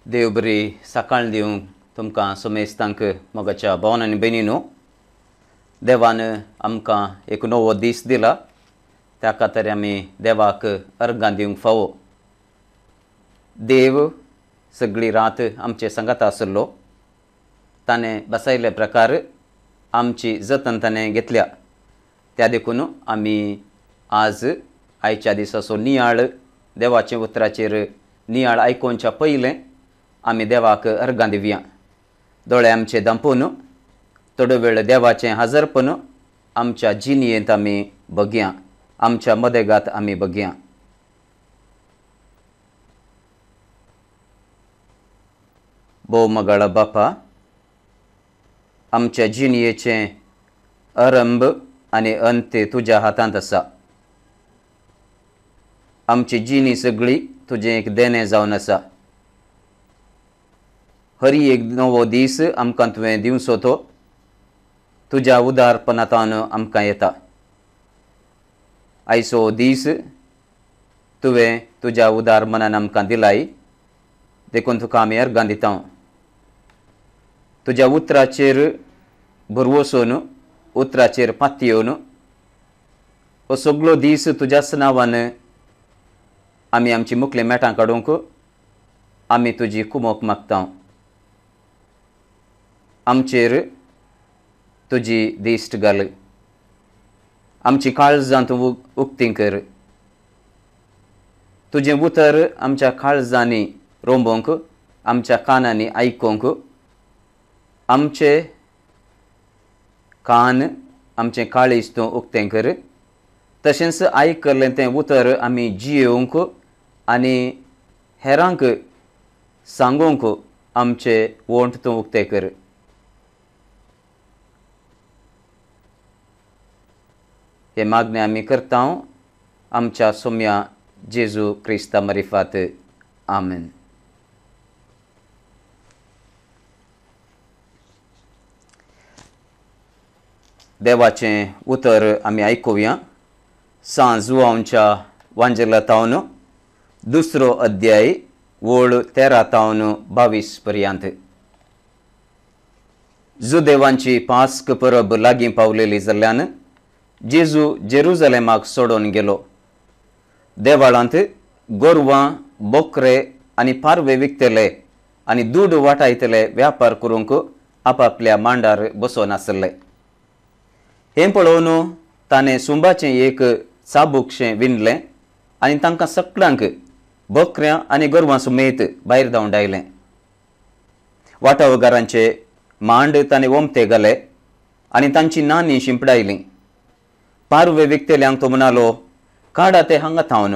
देव बरी सकाळ दिवंक तुमकां समेस्तांक मोगाच्या भावांनी भयणीनो, देवान आमकां एक नवो दीस दिला. त्या खातीर आमी देवाक अर्गां दिवंक फावो. देव सगळी रात आमचे संगात आसलो. ताणें बसयले प्रकार आमची जतन ताणें घेतल्या. त्या देखून आमी आज आयच्या दिसाचो नियाळ देवाचे उतराचेर नियाळ आयकोवच्या पयलें आमी देवाक अर्गां दिवया. दोळे आमचे धांपून थोडो वेळ देवाचें हजरपण आमच्या जिणयेंत आमी बगया, आमच्या मदेगात आमी बगया. भोव मोगाळ बापा, आमच्या जिणयेचें आरंभ आनी अंत तुज्या हातांत आसा. आमची जिणी सगळी तुजें एक देणें जावन आसा. हर एक नवो दीस आमकां तुवें दिवचो तो तुज्या उदारपणांतल्यान आमकां येता. आयचो दीस तुवें तुज्या उदार मनान आमकां दिलाय, देखून तुका आमी अर्गां दिता. तुज्या उतराचेर भरवोसून उतराचेर पातयेवन हो सगळो दीस तुज्याच नांवान आमी आमची मुखलें मेटां काडूंक आमी तुजी कुमोक मागता. आमचेर तुजी दिश्ट घाल. आमची काळजां तूं उक्ती कर. तुजें उतर आमच्या काळजांनी रोंबोवंक, आमच्या कानांनी आयकोवंक, आमचे कान आमचें काळीज तूं उक्तें कर. तशेंच आयकल्लें तें उतर आमी जियोवंक आनी हेरांक सांगूंक आमचे वोंट तूं उक्तें कर. हे मागणें आमी करता आमच्या सोम्या जेजू क्रिस्ता मरिफात. आमेन. देवाचें उतर आमी आयकुया. सांज जुआंवच्या वांजेलांतावन 2रो अध्याय वळ 13 ते 22 पर्यंत. जुदेवांची पास्क परब लागीं पावलेली जाल्ल्यान जेजू जेरुजलेमाक सोडून गेलो. देवाळांत गोरवां, बोकरे आनी पारवे विकतले आनी दूद वाटायतले व्यापार करूंक आपापल्या मांडार बसोन आसले. हें पळोवन ताणें सुंबाचें एक चाबूकशें विणलें आनी तांकां सगळ्यांक बोकऱ्यां आनी गोरवां समेत भायर धांवडायलें. वाटावगारांचे मांड ताणें वोमते घाले आनी तांची नानीं शिंपडायलीं. पारवे विकतेल्यांक तो म्हणालो, काडा ते हांगा थावन,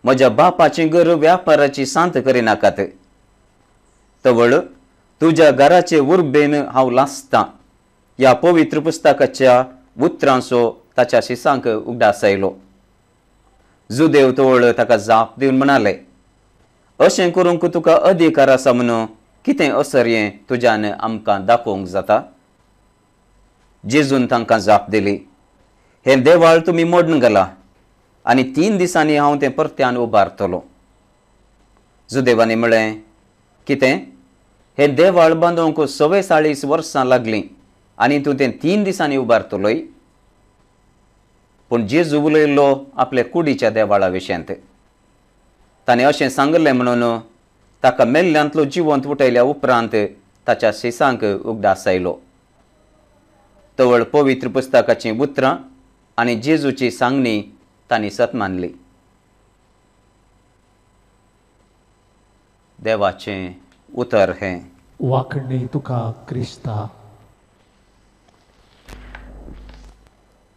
म्हज्या बापाचें घर व्यापाराची सांत करिनाकात. तवळ तुज्या घराचे उर्बेन हांव लासतां. ह्या पवित्र पुस्तकाच्या उतरांचो ताच्या शिसांक उगडास आयलो. जुदेव तवळ ताका जाप दिवन म्हणाले, अशें करूंक तुका अधिकार आसा म्हूण कितें असर्यें तुज्यान आमकां दाखोवंक जाता? जेजून तांकां जाप दिली, हें देवाळ तुमी मोडून घाला आनी 3 दिसांनी हांव तें परत्यान उबारतलो. जुदेवांनी म्हळें, कितें? हें देवाळ बांदूंक 44 वर्सां लागलीं आनी तूं तें 3 दिसांनी उबारतलोय? पूण जेजू उलयल्लो आपल्या कुडीच्या देवाळा विशयांत. ताणें अशें सांगलें म्हणून ताका मेल्ल्यांतलो जिवंत उठयल्या उपरांत ताच्या शिसांक उगडास आयलो. तवळ पवित्र पुस्तकाचीं उतरां आनी जेजूची सांगणी तांणी सत मानली. देवाचें उतर हें. वाखणी तुका क्रिस्ता.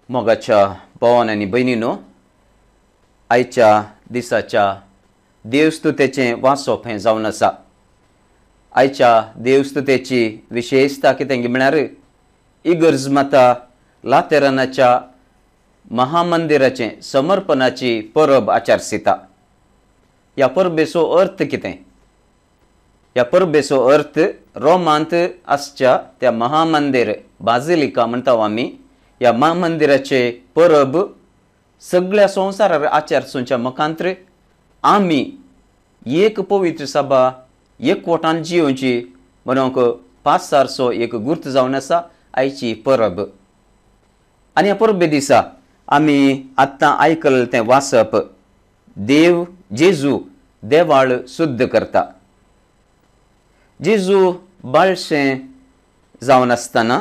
मोगाच्या भावांनी आनी भयणीनो, आयच्या दिसाच्या देवस्तुतेचें वाचप हें जावन आसा. आयच्या देवस्तुतेची विशेशता कितें म्हळ्यार इगर्ज माता लातेरानाच्या महामंदिराचें समर्पणाची परब आचारसिता. ह्या परबेचो अर्थ कितें? ह्या परबेचो अर्थ रोमांत आसच्या त्या महामंदिर बाजिलिका म्हणटा आमी, ह्या महामंदिराचे परब सगळ्या संवसारार आचारचोच्या मुखांत्र आमी एक पवित्र सभा एकवटान जियोवची म्हणून 5-400 एक गुर्त जावन आसा आयची परब. आनी ह्या परबे दिसा आमी आत्तां आयकल तें वाचप देव जेजू देवाळ शुद्ध करता. जेजू बाळशें जावन आसतना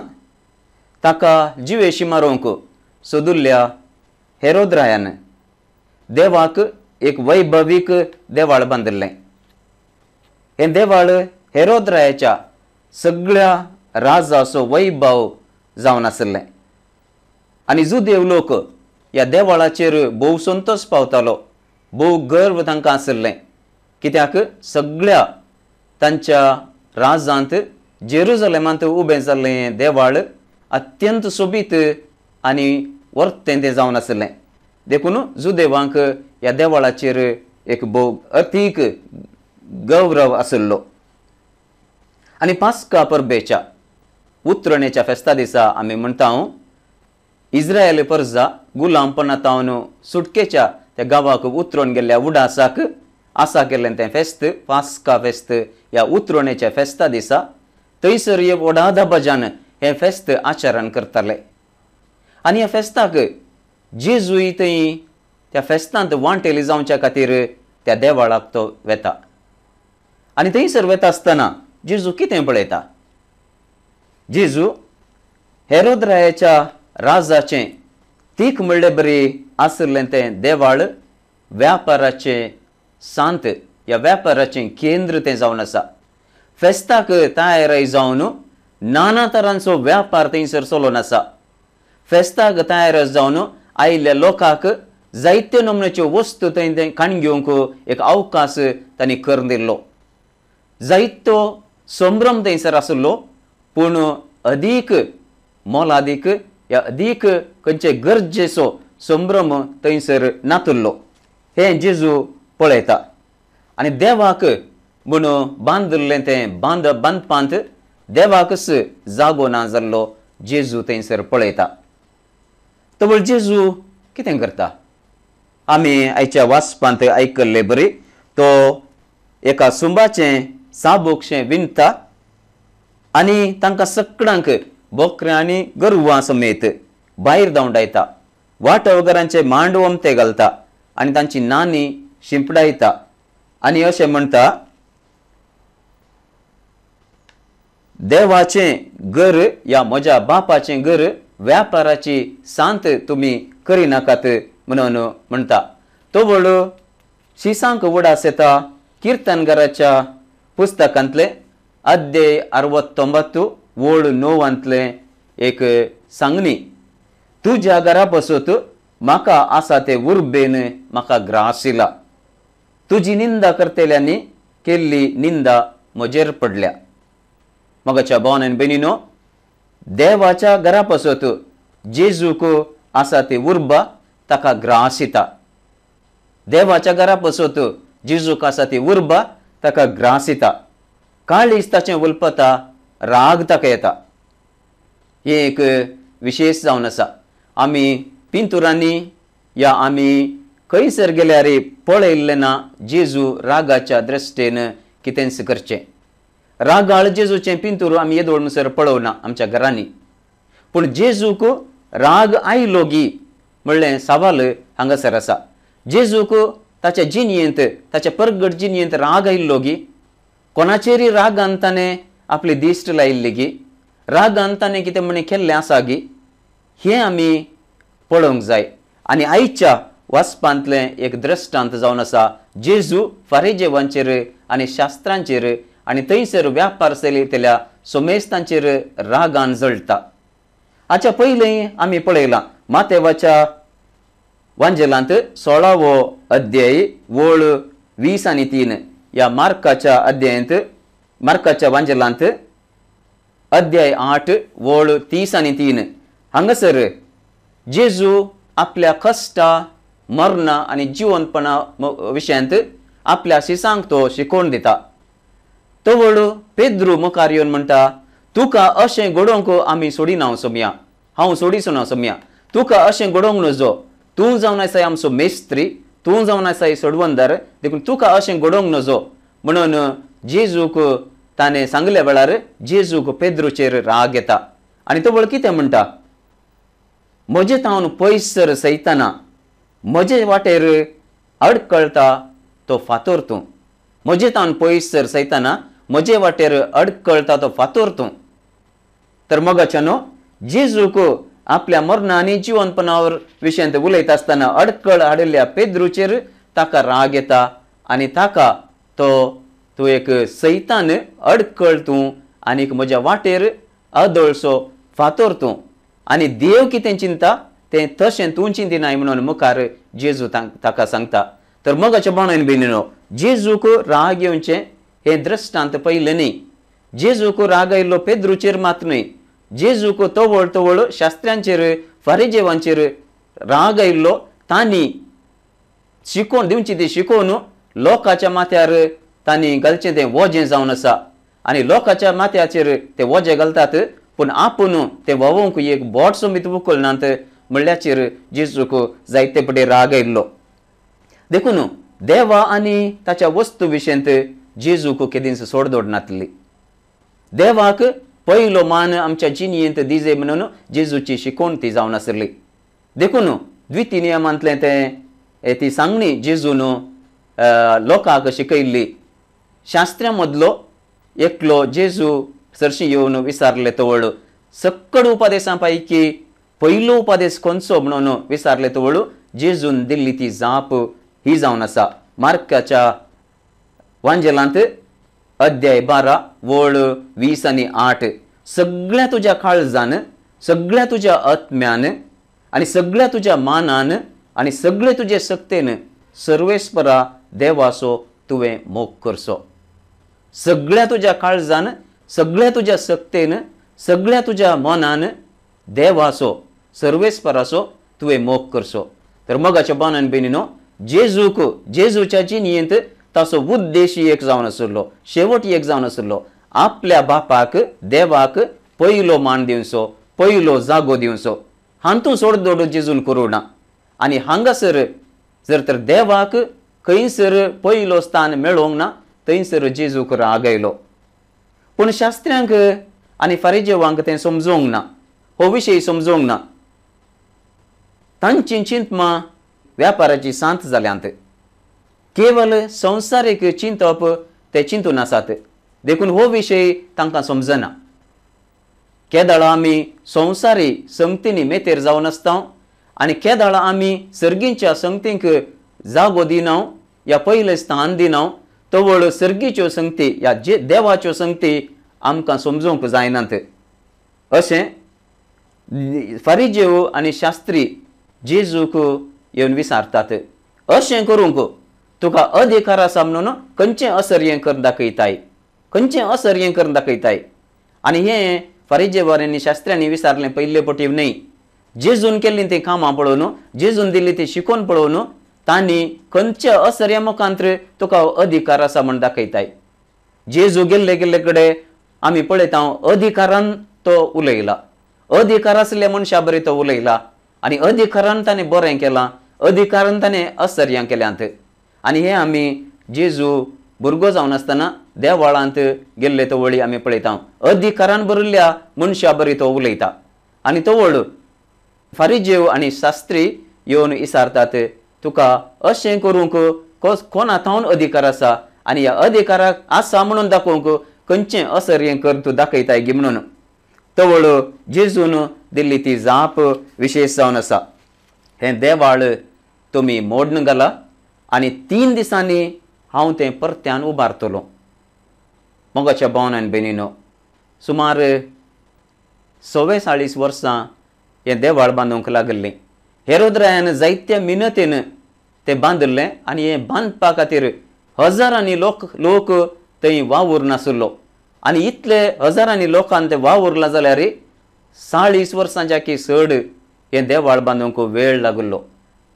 ताका जिवेशी मारूंक सोदुल्ल्या हेरोद्रायान देवाक एक वैभवीक देवाळ बांदलें. हें देवाळ हेरोद्रायाच्या सगळ्या राजाचो वैभव जावन आसलें. आनी जुदेव लोक ह्या देवाळाचेर भोव संतोश पावतालो, भोव गर्व तांकां आसलें. कित्याक सगळ्या तांच्या राजांत जेरुजलेमांत उबें जाल्लें देवाळ अत्यंत सोबीत आनी वर्तें तें जावन आसलें. देखून जुदेवांक ह्या देवाळाचेर एक भोव अतीक गौरव आसलो. आनी पास्का परबेच्या उतरणेच्या फेस्ता दिसा आमी म्हणटा इस्रायल परजा गुलामपणांतावन सुटकेच्या त्या गांवाक उतरून गेल्ल्या उडासाक आसा केल्लें तें फेस्त पास्का फेस्त. ह्या उतरणेच्या फेस्ता दिसा थंयसर व्हडा दबाज्यान हें फेस्त आचरण करताले. आनी ह्या फेस्ताक जेजूय थंय त्या फेस्तांत वांटेली जावच्या खातीर त्या देवाळाक तो वेता. आनी थंयसर वेता आसतना जेजू कितें पळयता? जेजू हेरोद्रायाच्या राजाचें तीख म्हणले बरी आसलें तें देवाळ व्यापाराचें सांत, ह्या व्यापाराचें केंद्र तें जावन आसा. फेस्ताक तयारी जावन नाना तरांचो व्यापार थंयसर चलोवन आसा. फेस्ताक तयार जावन आयिल्ल्या लोकांक जायत्यो नमून्याच्यो वस्तू थंय खाण घेवंक एक अवकाश तांणी करून दिल्लो. जायतो संभ्रम थंयसर आसलो, पूण अदीक मोलादीक या अदीक खंयचे गरजेचो संभ्रम थंयसर नातुल्लो. हें जेजू पळयता. आनी देवाक म्हूण बांदलें तें बांदपांत देवाकच जागो ना जाल्लो जेजू थंयसर पळयता. तवळ जेजू कितें करता? आमी आयच्या वाचपांत आयकल्ले बरी तो एका सुंबाचें साबूकशें विणता आनी तांकां सगळ्यांक बोकऱ्यां आनी गोरवां समेत भायर धांवडायता. वांटवगरांचे मांडवम ते घालता आनी तांची नानी शिंपडायता. आनी अशें म्हणटा, देवाचें घर या म्हज्या बापाचें घर व्यापाराची सांत तुमी करिनाकात म्हणून म्हणटा. तो वळ शिसांक उडास येता किर्तनगाराच्या पुस्तकांतले अध्याय 69 वळ 9 एक सांगणी. तुज्या घरा बसत म्हाका आसा ते उर्बेन म्हाका ग्रास येला. तुजी निंदा करतेल्यांनी केल्ली निंदा म्हजेर पडल्या. मगाच्या भावान बेनिनो, देवाच्या घरा बसत जेजूक आसा ते उर्बा ताका ग्रास येता. देवाच्या घरा बसत जेजूक आसा ती उर्बा ताका ग्रास येता. काळीज ताचें उलपता, राग ताका येता. हे एक विशेश जावन आसा. आमी पिंतुरांनी या आमी खंयसर गेल्यार पळयल्लें ना जेजू रागाच्या दृश्टेन कितेंच करचें. रागाळ जेजूचें पिंतूर आमी येदोळ म्हणसर पळोवना आमच्या घरांनी. पूण जेजूक राग आयलो गी म्हणलें सवाल हांगासर आसा. जेजूक ताच्या जिणयेंत ताच्या परगट जिणयेंत राग आयिल्लो गी? कोणाचेरय रागान ताणें आपली दिश्ट लायिल्ली गी? रागान ताणें कितें म्हणे केल्लें आसा गी? हें आमी पळोवंक जाय. आनी आयच्या वाचपांतलें एक दृश्टांत जावन आसा जेजू फारिजेवांचेर आनी शास्त्रांचेर आनी थंयसर व्यापार चलयतल्या सोमेस्तांचेर रागान जळटा. हाच्या पयलीं आमी पळयलां मातेवाच्या वांजेलांत 16वो अध्याय वळ 20 आनी 3 या मार्काच्या अध्यायांत मार्काच्या वांजेलांत अध्याय 8 वळ 30 आनी 3 हांगासर जेजू आपल्या कश्टा मरणा आनी जिवंतपणा विशयांत आपल्या शिसांक तो शिकोवन दिता. तो वळ पेद्रू मुखार येवन म्हणटा, तुका अशें घडोवंक आमी सोडिना सोम्या, हांव सोडिचो ना सोम्या. तुका अशें घडोवंक नजो. तूं जावन आसाय आमचो मेस्त्री, तूं जावन आसाय सोडवंदार, देखून तुका अशें घडोवंक नजो म्हणून जेजूक ताणे सांगल्या वेळार जेजूक पेद्रूचेर राग येता आनी तो वळ कितें म्हणटा, म्हजे तावन पयसर सैताना, म्हजे वाटेर अडकळता तो फातोर तूं. म्हजे तावन पयसर सैताना, म्हजे वाटेर अडकळता तो फातोर तूं. तर मगाच्यानो जेजूक आपल्या मरणा आनी जिवनपणावर विशयांत उलयता आसतना अडकळ हाडिल्ल्या पेद्रूचेर ताका राग येता आनी ताका तूं एक सैतान अडकळ तूं आनीक म्हज्या वाटेर अदळसो फातोर तूं आनी देव कितें चिंता तें तशें तूं चिंतिनाय म्हणून मुखार जेजू ताका सांगता. तर मगाच्या बाणान बेनिनो जेजूक राग येवचें हें दृश्टांत पयलें न्ही. जेजूक राग आयिल्लो पेद्रूचेर मात न्ही, जेजूक तवळ शास्त्र्यांचेर फारिजेवांचेर राग आयिल्लो तांणी शिकोवन दिवची ती शिकोवन लोकांच्या माथ्यार तांणी घालचें तें वजें जावन आसा आनी लोकांच्या माथ्याचेर ते वजें घालतात पूण आपूण ते वोवंक एक बोट सोमीत उखलनात म्हणल्याचेर जेजूक जायते पटे राग आयिल्लो. देखून देवा आनी ताच्या वस्तू विशयंत जेजूक केदींच सोडदोड नासली. देवाक पयलो मान आमच्या जिणयेंत दिजे म्हणून जेजूची शिकोवण ती जावन आसली. देखून द्वितीय नियमांतलें ती सांगणी जेजून लोकांक शिकयल्ली. शास्त्र्यां मदलो एकलो जेजू सरशी येवन विचारले तवळ सक्कड उपदेशां पैकी पयलो उपदेश खंयचो म्हणून विचारले तवळ जेजून दिल्ली ती जाप ही जावन आसा. मार्काच्या वांजेलांत अध्याय 12 वळ 20 आनी 8 सगळ्या तुज्या काळजान, सगळ्या तुज्या आत्म्यान आनी सगळ्या तुज्या मानान आनी सगळे तुजे सक्तेन सर्वेस्परा देवाचो तुवें मोग करचो. सगळ्या तुज्या काळजान, सगळ्या तुज्या सक्तेन, सगळ्या तुज्या मनान देवाचो सर्वेस्पराचो तुवें मोग करचो. तर मगाच्या बानान बेनिनो जेजूच्या जिणयेंत ताचो उद्देश एक जावन आसलो, शेवट एक जावन आसलो. आपल्या बापाक देवाक पयलो मान दिवचो, पयलो जागो दिवचो. हातूं सोडदोड जेजून करूं ना. आनी हांगासर जर तर देवाक खंयसर पयलो स्थान मेळोंक ना थंयसर जेजूक राग आयलो. पूण शास्त्र्यांक आनी फारिजेवांक तें समजोवंक ना, हो विशय समजोवंक ना. तांची चिंतमां व्यापाराची सांत जाल्यांत. केवल संवसारीक चिंतप ते चिंतून आसात. देखून हो विशय तांकां समजना. केदाळा आमी संवसारी संगतींनी मेतेर जावन आसता आनी केदाळा आमी सर्गींच्या संगतींक जागो दिना या पयले स्थान दिना तवळ सर्गीच्यो संगती या देवाच्यो संगती आमकां समजूंक जायनात. अशें फारिजेव आनी शास्त्री जेजूक येवन विचारतात, अशें करूंक तुका अधिकार आसा म्हणून खंयचें असर हें करून दाखयताय, खंयचें असर हें करून दाखयताय. आनी हें फारिजेवांनी शास्त्र्यांनी विचारलें पयले पटीव न्ही. जेजून केल्लीं तीं कामां पळोवन, जेजून दिल्ली ती शिकोवन पळोवन तांणी खंयच्या असर मुखांत्र तुका अधिकार आसा म्हण दाखयताय. जेजू गेल्ले कडेन आमी पळयता अधिकारान तो उलयला, अधिकार आसल्या मनशा बरें तो उलयला आनी अधिकारान ताणें बरें केलां, अधिकारान ताणें असर्यां केल्यांत. आनी हें आमी जेजू भुरगो जावन आसतना देवाळांत गेल्ले तवळी आमी पळयता अधिकारान बरयल्ल्या मनशा बरी तो उलयता. आनी तवळ फारिजेव आनी शास्त्री येवन विचारतात, तुका अशें करूंक कोण हातावन अधिकार आसा आनी ह्या अधिकाराक आसा म्हणून दाखोवंक खंयचें असर हें कर तूं दाखयताय गी म्हणून. तवळ जेजून दिल्ली ती जाप विशेश जावन आसा. हें देवाळ तुमी मोडून घाला आनी 3 दिसांनी हांव तें परत्यान उबारतलो. मोगाच्या भावनान बेनिनो सुमार 44 वर्सां हें देवाळ बांदूंक लागल्लें. हेरोद्रायान जायत्या मिनतीन तें बांदलें आनी हें बांदपा खातीर हजारांनी लोक थंय वावूर नासलो. आनी इतले हजारांनी लोकांक तें वावुरला जाल्यार 40 वर्सांच्या की चड हें देवाळ बांदूंक वेळ लागलो.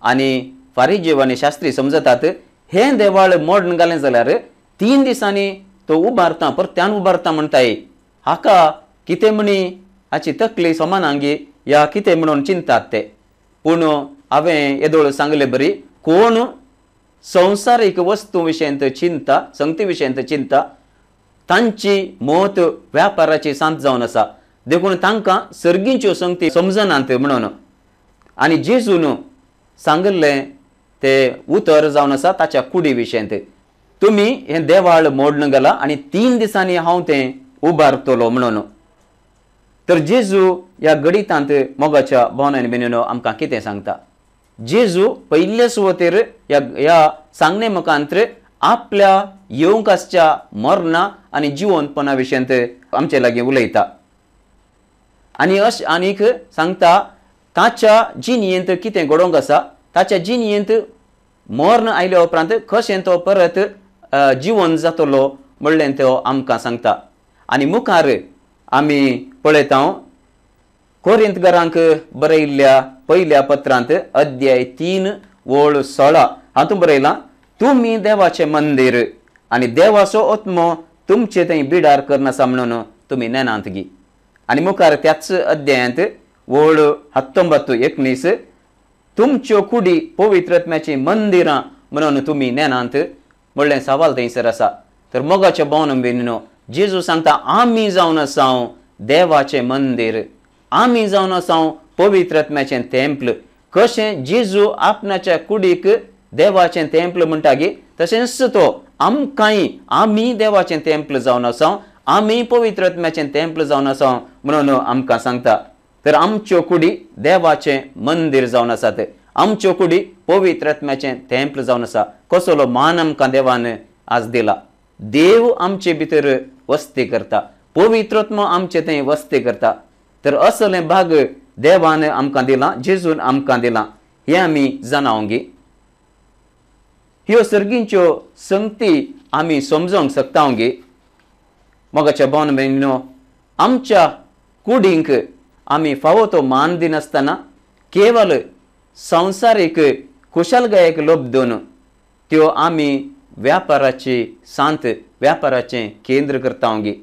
आनी फारिजेव आनी शास्त्री समजतात हें देवाळ मोडून घालें जाल्यार 3 दिसांनी तो उबारता, परत्यान उबारता म्हणटाय. हाका कितें म्हणी हाची तकली समानांगी या कितें म्हणून चिंतात ते. पूण हांवें येदोळ सांगलें बरी, कोण संवसारीक वस्तू विशयंत चिंता, संगती विशयंत चिंता तांची मोत व्यापाराची सांत जावन आसा देखून तांकां सर्गींच्यो संगती समजनात म्हणून आनी जेजून सांगल्लें ते उतर जावन आसा ताच्या कुडी विशयंत तुमी हें देवाळ मोडून गेला आनी 3 दिसांनी हांव तें उबारतलो म्हणून तर जेजू ह्या गणितांत मोगाच्या भावनांनी बेनिनो आमकां कितें सांगता जेजू पयल्या सुवातेर ह्या सांगणे मुखांत आपल्या येवंक आसच्या मरणा आनी जिवंतपणा विशयंत आमचे लागीं उलयता आनी आनीक सांगता ताच्या जिणयेंत कितें घडोवंक आसा ताच्या जिणयेंत मरण आयल्या उपरांत कशें तो परत जिवन जातलो म्हणलें तो आमकां सांगता आनी मुखार आमी पळयता कोरिंथकारांक बरयल्ल्या पयल्या पत्रांत अध्याय 3 ओळ 16 हातूंत बरयलां तुमी देवाचें मंदीर आनी देवाचो आत्मो तुमचे थंय बिडार करनासा म्हणून तुमी नेनांत गी आनी मुखार त्याच अध्यायांत ओळ 19-19 तुमच्यो कुडी पवित्र आत्म्याची मंदिरां म्हणून तुमी नेनांत म्हणलें सवाल थंयसर आसा तर मोगाच्या भावनां बेनिनो जेजू सांगता आमी जावन आसा देवाचें मंदीर आमी जावन आसा पवित्र आत्म्याचें तेंपल कशें जेजू आपणाच्या कुडीक देवाचें तेंपल म्हणटा गे तशेंच तो आमकांय आमी देवाचें तेंपल जावन आसा आमी पवित्र आत्म्याचें तेंपल जावन आसा म्हणून आमकां सांगता तर आमच्यो कुडी देवाचें मंदीर जावन आसात आमच्यो कुडी पवित्र आत्म्याचें तेंपल जावन आसा कसलो मान आमकां देवान आज दिला देव आमचे भितर वस्ती करता पवित्र आत्मा आमचे थंय वस्ती करता तर असलें भाग देवान आमकां दिला जेजून आमकां दिला हें आमी जाणावंगी ह्यो सर्गींच्यो संगती आमी समजोंक शकतावंगी मोगाच्या भावन भयणीनो आमच्या कुडींक आमी फावो तो मान दिनासतना केवल संवसारीक कुशलगायेक लोभ दिवन त्यो आमी व्यापाराची सांत व्यापाराचें केंद्र करतावंगी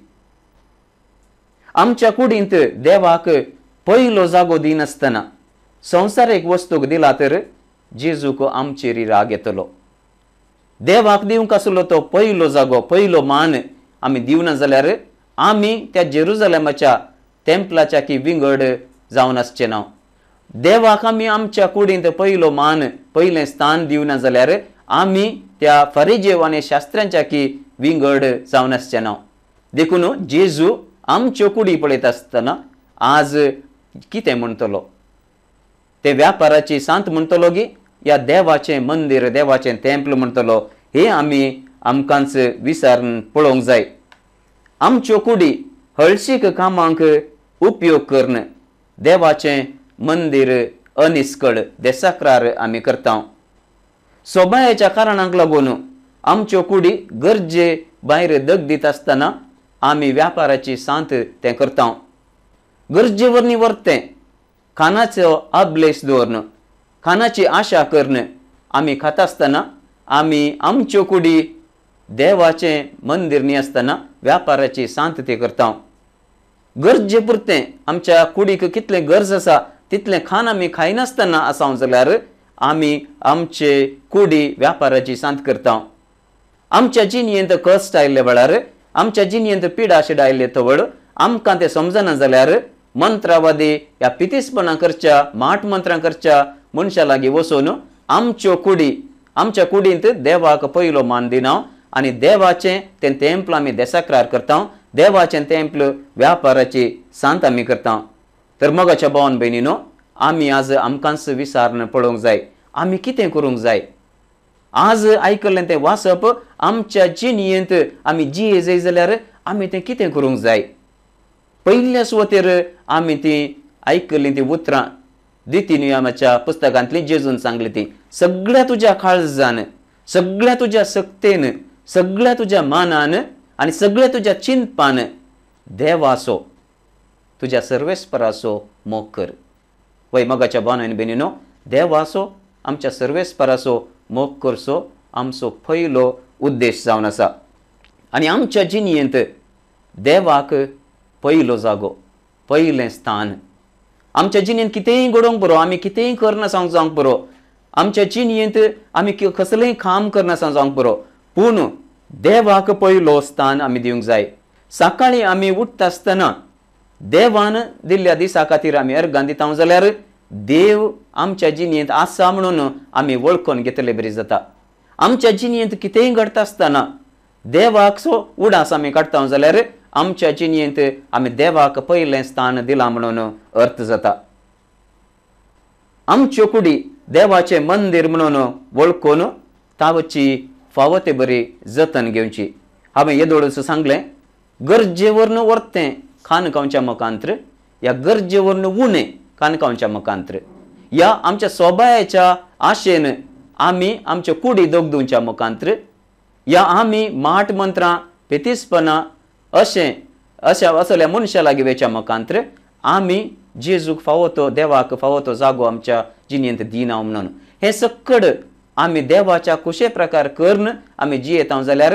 आमच्या कुडींत देवाक पयलो जागो दिनासतना संवसारीक वस्तूक दिला तर जेजूक आमचेर राग येतलो देवाक दिवंक आसलो तो पयलो जागो पयलो मान आमी दिवना जाल्यार आमी त्या जेरुजलेमाच्या तेंपलाच्या की विंगड जावन आसचे ना देवाक आमी आमच्या कुडींत पयलो मान पयलें स्थान दिवना जाल्यार आमी त्या फरिजेव आनी शास्त्रांच्या की विंगड जावन आसचे ना देखून जेजू आमच्यो कुडी पळयत आसतना आज कितें म्हणटलो ते व्यापाराची सांत म्हणटलो गी या देवाचें मंदीर देवाचें तेंपल म्हणटलो हे आमी आमकांच विचारून पळोवंक जाय आमच्यो कुडी हळशीक कामांक उपयोग करून देवाचें मंदीर अनिश्कळ देसाक्रार आमी करता सोबायाच्या कारणांक लागून आमच्यो कुडी गरजे भायर दग दित आसतना आमी व्यापाराची सांत तें करता गरजे वरनी वर्तें खानाचो अभलेश दवरन खानाची आशा करून आमी खाता आसतना आमी आमच्यो कुडी देवाचें मंदीर न्ही आसतना व्यापाराची सांत ती करता गरजे पुरतें आमच्या कुडीक कितलें गरज आसा तितलें खाण आमी खायनासतना आसा जाल्यार आमी आमचे कुडी व्यापाराची सांत करता आमच्या जिणयेंत कश्ट आयिल्ले वेळार आमच्या जिणयेंत पिडा शिडा आयिल्ले तवळ आमकां तें समजना जाल्यार मंत्रावादी ह्या पितीसपणां करच्या माट मंत्रां करच्या मनशा लागीं वचून आमच्यो कुडी आमच्या कुडींत देवाक पयलो मान दिना आनी देवाचें तें तेंपल आमी देसाक्रार करता देवाचें तेंपल व्यापाराची सांत आमी करता तर मोगाच्या भावन भयणीनो आमी आज आमकांच विचारून पळोवंक जाय आमी कितें करूंक जाय आज आयकल्लें तें वाचप आमच्या जिणयेंत आमी जिये जाय जाल्यार आमी तें कितें करूंक जाय पयल्या सुवातेर आमी ती आयकल्लीं ती उतरां द्वितीय नियमाच्या पुस्तकांतली जेजून सांगली ती सगळ्या तुज्या काळजान सगळ्या तुज्या सक्तेन सगळ्या तुज्या मानान आनी सगळ्या तुज्या चिंतपान देवाचो तुज्या सर्वेस्पराचो मोग कर वय मोगाच्या भावनांनी बेनिनो देवाचो आमच्या सर्वेस्पराचो मोग करचो आमचो पयलो उद्देश जावन आसा आनी आमच्या जिणयेंत देवाक पयलो जागो पयलें स्थान आमच्या जिणयेंत कितेंय घडोवंक बरो आमी कितेंय करना जावंक बरो आमच्या जिणयेंत आमी कसलेंय काम करना जावंक बरो पूण देवाक पयलो स्थान आमी दिवंक जाय सकाळी आमी उठता आसतना देवान दिल्ल्या दिसा खातीर आमी अर्गां दिता जाल्यार देव आमच्या जिणेंत आसा म्हणून आमी वळखून घेतले बरी जाता. आमच्या जिणेंत कितेंय घडटा आसतना देवाक सो उडास आमी काडटा जाल्यार आमच्या जिणेंत आमी देवाक पयलें स्थान दिलां म्हणून अर्थ जाता. आमच्यो कुडी देवाचें मंदिर म्हणून वळखून तावची फावो ते बरी जतन घेवची. हांवें येदोळूच सांगलें, गरजेवरन वर्तें खानकांच्या मुखांत्र, या गरजेवरन उणें काणकांच्या मुखांत्र, या आमच्या सोबायाच्या आशेन आमी आमच्या कुडी दोगदूंच्या मुखांत्र, या आमी माट मंत्रां पेतीसपणां असल्या मनशा लागीं वेच्या मुखांत्र आमी जेजूक फावो तो देवाक फावो तो जागो आमच्या जिणेंत दिना म्हणून हे सकड आमी देवाच्या कुशे प्रकार करून आमी जियेता जाल्यार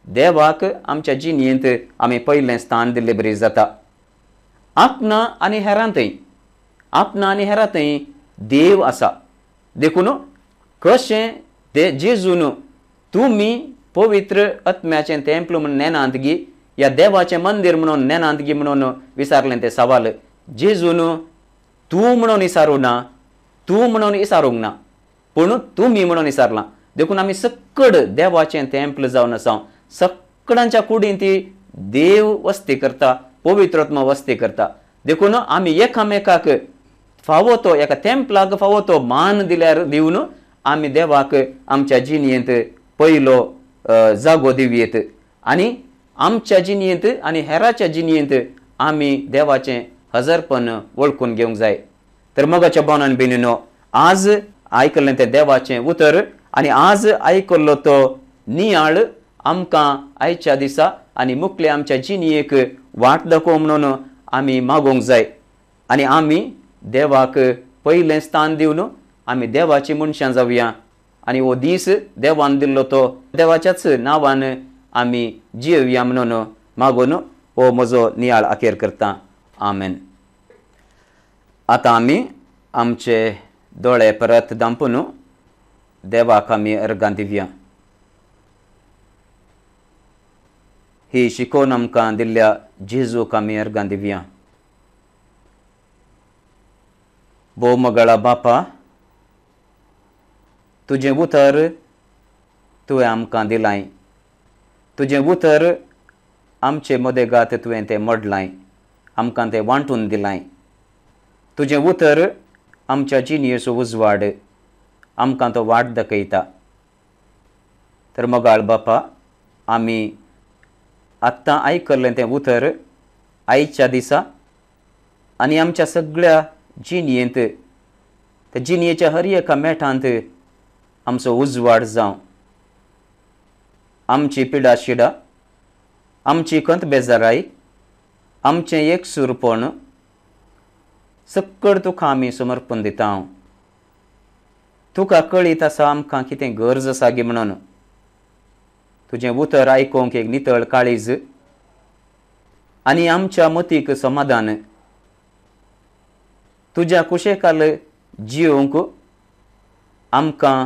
देवाक आमच्या जिणेंत आमी पयलें स्थान दिल्लें बरी जाता. आपणा आनी हेरांतय देव आसा. देखून कशें जेजून तुमी पवित्र आत्म्याचें तेंपल म्हणून नेनांत गी, या देवाचें मंदिर म्हणून नेनांत गी म्हणून विचारलें तें सवाल. जेजून तूं म्हणून विचारूं ना, तूं म्हणून विचारूंक ना, पूण तुमी म्हणून विचारलां. देखून आमी सकड देवाचें तेंपल जावन आसा. सकडांच्या कुडींत देव वस्ती करता, पवित्र आत्मा वस्ती करता. देखून आमी एकामेकाक फावो तो एका तेंपलाक फावो तो मान दिल्यार दिवन आमी देवाक आमच्या जिणेंत पयलो जागो दिवयेत आनी आमच्या जिणेंत आनी हेराच्या जिणेंत आमी देवाचें हजरपण वळखून घेवंक जाय. तर मोगाच्या भावनान भयणीनो, आज आयकल्लें तें देवाचें उतर आनी आज आयकल्लो तो नियाळ आमकां आयच्या दिसा आनी मुखले आमच्या जिणेक वाट दाखोव म्हणून आमी मागोवंक जाय. आनी आमी देवाक पयलें स्थान दिवन आमी देवाची मनशां जावया आनी हो दीस देवान दिल्लो तो देवाच्याच नांवान आमी जियेवया म्हणून मागून हो म्हजो नियाळ अखेर करता. आमेन. आतां आमी आमचे दोळे परत दांपून देवाक आमी अर्गां दिवया. ही शिकोवन आमकां दिल्ल्या जेजूक आमी अर्गां दिवया. भोव मोगाळा बापा, तुजें उतर तुवें आमकां दिलाय. तुजें उतर आमचे मदेगांत तुवें तें मोडलाय, आमकां तें वांटून दिलाय. तुजें उतर आमच्या जिणेचो उजवाड, आमकां तो वाट दाखयता. तर मोगाळ बापा, आमी आत्तां आयकल्लें तें उतर आयच्या दिसा आनी आमच्या सगळ्या जिणेंत, त्या जिणेच्या हर एका मेठांत आमचो उजवाड जावं. आमची पिडाशिडा, आमची कंत बेजाराई, आमचें एकसूरपण सकड तुका आमी समर्पण दिता. तुका कळीत आसा आमकां कितें गरज आसा गे म्हणून. तुजें उतर आयकोंक एक नितळ काळीज आनी आमच्या मतीक समाधान. तुज्या कुशेकाल जियोंक आमकां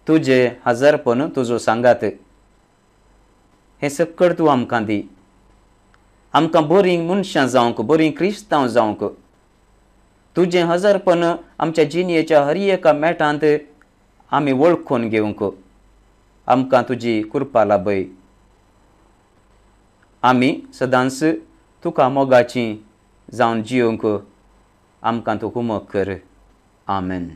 तुजें हजरपण, तुजो सांगात हें सकड तूं आमकां दी. आमकां बरीं मनशां जावंक, बरीं क्रिस्तांव जावंक तुजें हजरपण आमच्या जिणेच्या हर एका मेटांत आमी वळखून घेवंक आमकां तुजी कृपा लाभय. आमी सदांच तुका मोगाचीं जावन जियोंक आमकां तूं कुमक कर. आमेन.